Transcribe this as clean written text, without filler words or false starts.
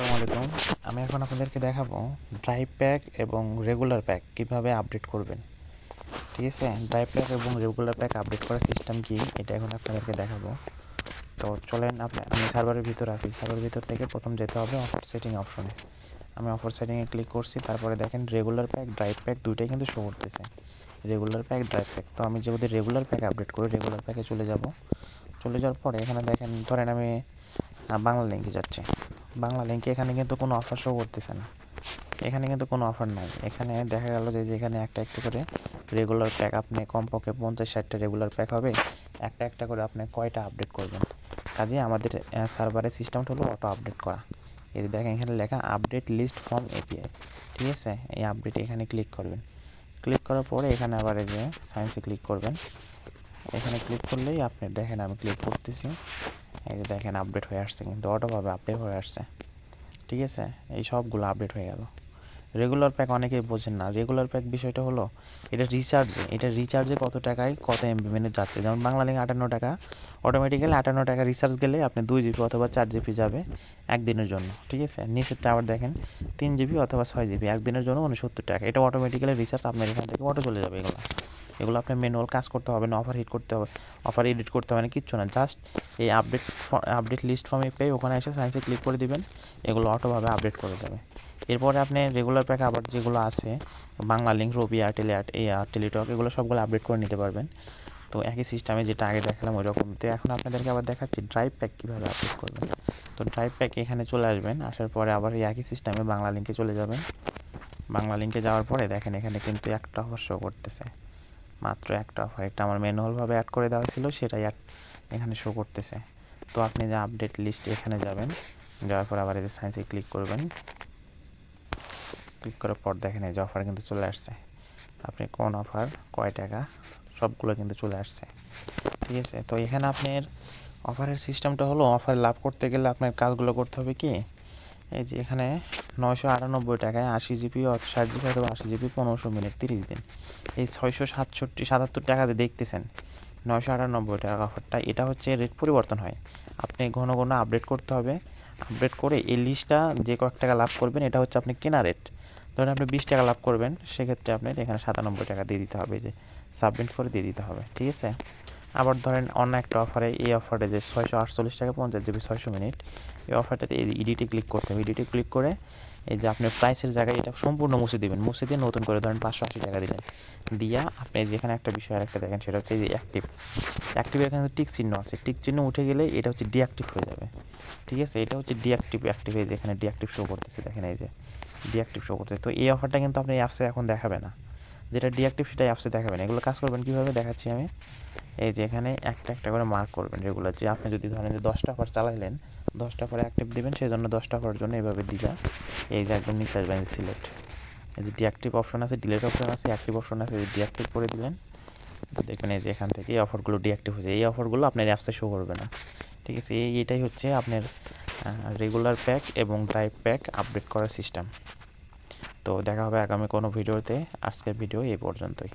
আসসালামু আলাইকুম। আমি এখন আপনাদেরকে দেখাবো ড্রাইভ প্যাক এবং রেগুলার প্যাক কিভাবে আপডেট করবেন। ঠিক আছে, ড্রাইভ প্যাক এবং রেগুলার প্যাক আপডেট করার সিস্টেম কি এটা এখন আপনাদেরকে দেখাবো। তো চলেন, আমি সার্ভারের ভিতর আছি। সার্ভারের ভিতর থেকে প্রথম যেতে হবে অফার সেটিং অপশনে। আমি অফার সেটিংয়ে ক্লিক করছি। তারপরে দেখেন রেগুলার প্যাক, ড্রাইভ প্যাক দুইটাই কিন্তু শো করতেছে। Regular pack, drive pack. তো আমি যদি রেগুলার প্যাক আপডেট করি, রেগুলার প্যাকে চলে যাওয়ার পরে এখানে দেখেন, ধরেন আমি বাংলা লিঙ্কে যাচ্ছে। বাংলা লিঙ্কে এখানে কিন্তু কোনো অফার শো করতেছে না। এখানে কিন্তু কোনো অফার নাই। এখানে দেখা গেল যে এখানে একটা করে রেগুলার প্যাক, আপনি কমপক্ষে 50-60টা রেগুলার প্যাক হবে। একটা করে আপনি কয়টা আপডেট করবেন। কাজে আমাদের সার্ভারের সিস্টেমটা হলো অটো আপডেট করা। এই দেখেন এখানে লেখা আপডেট লিস্ট ফ্রম এপিআই। ঠিক আছে, এই আপডেট এখানে ক্লিক করবেন। ক্লিক করার পরে এখানে আবার এই যে সায়েন্সে ক্লিক করবেন। এখানে ক্লিক করলেই আপনি দেখেন, আমি ক্লিক করতেছি, এই যে দেখেন আপডেট হয়ে আসছে, কিন্তু অটোভাবে আপডেট হয়ে আসছে। ঠিক আছে, এই সবগুলো আপডেট হয়ে গেল। রেগুলার প্যাক অনেকেই বোঝেন না। রেগুলার প্যাক বিষয়টা হলো এটা রিচার্জে কত টাকায় কত এমবি মিনিট যাচ্ছে। যেমন বাংলা লিঙ্ক 58 টাকা, অটোমেটিক্যালি 58 টাকা রিচার্জ গেলে আপনি 2 জিবি অথবা 4 জিবি যাবে একদিনের জন্য। ঠিক আছে, নিচেরটা আবার দেখেন 3 জিবি অথবা 6 জিবি একদিনের জন্য 69 টাকা। এটা অটোমেটিক্যালি রিচার্জ আপনার এখান থেকে অটো চলে যাবে। এগুলো আপনার ম্যানুয়াল কাজ করতে হবে না, অফার হিট করতে হবে, অফার এডিট করতে হবে না, কিচ্ছু না। জাস্ট এই আপডেট লিস্ট ফর্ম এপিআই ওখানে এসে সায়েন্সে ক্লিক করে দিবেন, এগুলো অটোভাবে আপডেট করে যাবে। এরপরে আপনি রেগুলার প্যাক আবার যেগুলো আছে, বাংলা লিঙ্ক, রবি, টেলিটক, এগুলো সবগুলো আপডেট করে নিতে পারবেন। তো একই সিস্টেমে যেটা আগে দেখালাম ওই রকম। তো এখন আপনাদেরকে আবার দেখাচ্ছি ড্রাইভ প্যাক কীভাবে আপডেট করবেন। তো ড্রাইভ প্যাক এখানে চলে আসবেন। আসার পরে আবার এই একই সিস্টেমে বাংলা লিঙ্কে চলে যাবেন। বাংলা লিঙ্কে যাওয়ার পরে দেখেন এখানে কিন্তু একটা অফার শো করতেছে, মাত্র একটা অফার। এটা আমার ম্যানুয়ালভাবে অ্যাড করে দেওয়া ছিল, সেটাই এখানে শো করতেছে। তো আপনি যে আপডেট লিস্টে এখানে যাবেন, যাওয়ার পর আবার এই যে সায়েন্সে ক্লিক করবেন। ক্লিক করার পর দেখেন এই যে অফার কিন্তু চলে আসছে। আপনি কোন অফার, কয় টাকা, সবগুলো কিন্তু চলে আসছে। ঠিক আছে, তো এখানে আপনার অফারের সিস্টেমটা হলো, অফার লাভ করতে গেলে আপনার কাজগুলো করতে হবে কি, এই যে এখানে 998 টাকায় 80 জিবি, 60 জিবি অথবা 80 জিবি 1500 মিনিট 30 দিন। এই 677 টাকাতে দেখতেছেন 998 টাকা অফারটা। এটা হচ্ছে রেট পরিবর্তন হয়, আপনি ঘন ঘন আপডেট করতে হবে। আপডেট করে এই লিস্টটা যে কয়েক টাকা লাভ করবেন, এটা হচ্ছে আপনি কেনা রেট। ধরেন আপনি 20 টাকা লাভ করবেন, সেক্ষেত্রে আপনার এখানে 97 টাকা দিয়ে দিতে হবে, যে সাবমিট করে দিয়ে দিতে হবে। ঠিক আছে, আবার ধরেন অন্য একটা অফারে, এই অফারে যে 648 টাকা 50 জিবি 600 মিনিট, এই অফারটাতে এডিটে ক্লিক করতে হবে। এডিটে ক্লিক করে এই যে আপনার প্রাইসের জায়গায় এটা সম্পূর্ণ মুছে দেবেন। মুছে দিয়ে নতুন করে ধরেন 580 টাকা দিলেন, দিয়া আপনি যেখানে একটা বিষয় আরেকটা দেখেন, সেটা হচ্ছে এই যে অ্যাক্টিভের এখানে টিক চিহ্ন আছে। টিক চিহ্ন উঠে গেলে এটা হচ্ছে ডিঅ্যাক্টিভ হয়ে যাবে। ঠিক আছে, এটা হচ্ছে অ্যাক্টিভ এই যে এখানে ডিঅ্যাক্টিভ শো করতেছে, দেখেন এই যে ডিঅ্যাক্টিভ শো করতেছে। তো এই অফারটা কিন্তু আপনি অ্যাপসে এখন দেখাবে না, যেটা ডিঅ্যাক্টিভ সেটাই অ্যাপসে দেখাবে না। এগুলো কাজ করবেন কীভাবে দেখাচ্ছি আমি। এই যে এখানে একটা করে মার্ক করবেন রেগুলার, যে আপনি যদি ধরেন যে 10টা অফার চালাইলেন, 10টা অফার অ্যাক্টিভ দেবেন, সেই জন্য 10টা অফার জন্য এইভাবে দিবা। এই যে একদম নিচে আসবেন, সিলেক্ট, এই যে ডিঅ্যাক্টিভ অপশন আছে, ডিলেট অপশন আছে, অ্যাক্টিভ অপশন আছে, ডিঅ্যাক্টিভ করে দিলেন। দেখবেন এই যে এখান থেকে এই অফারগুলো ডিঅ্যাক্টিভ হয়েছে। এই অফারগুলো আপনার অ্যাপসে শো করবে না। ঠিক আছে, এটাই হচ্ছে আপনার রেগুলার প্যাক এবং ড্রাইভ প্যাক আপডেট করার সিস্টেম। তো দেখা হবে আগামী কোনো ভিডিওতে। আজকের ভিডিও এই পর্যন্তই।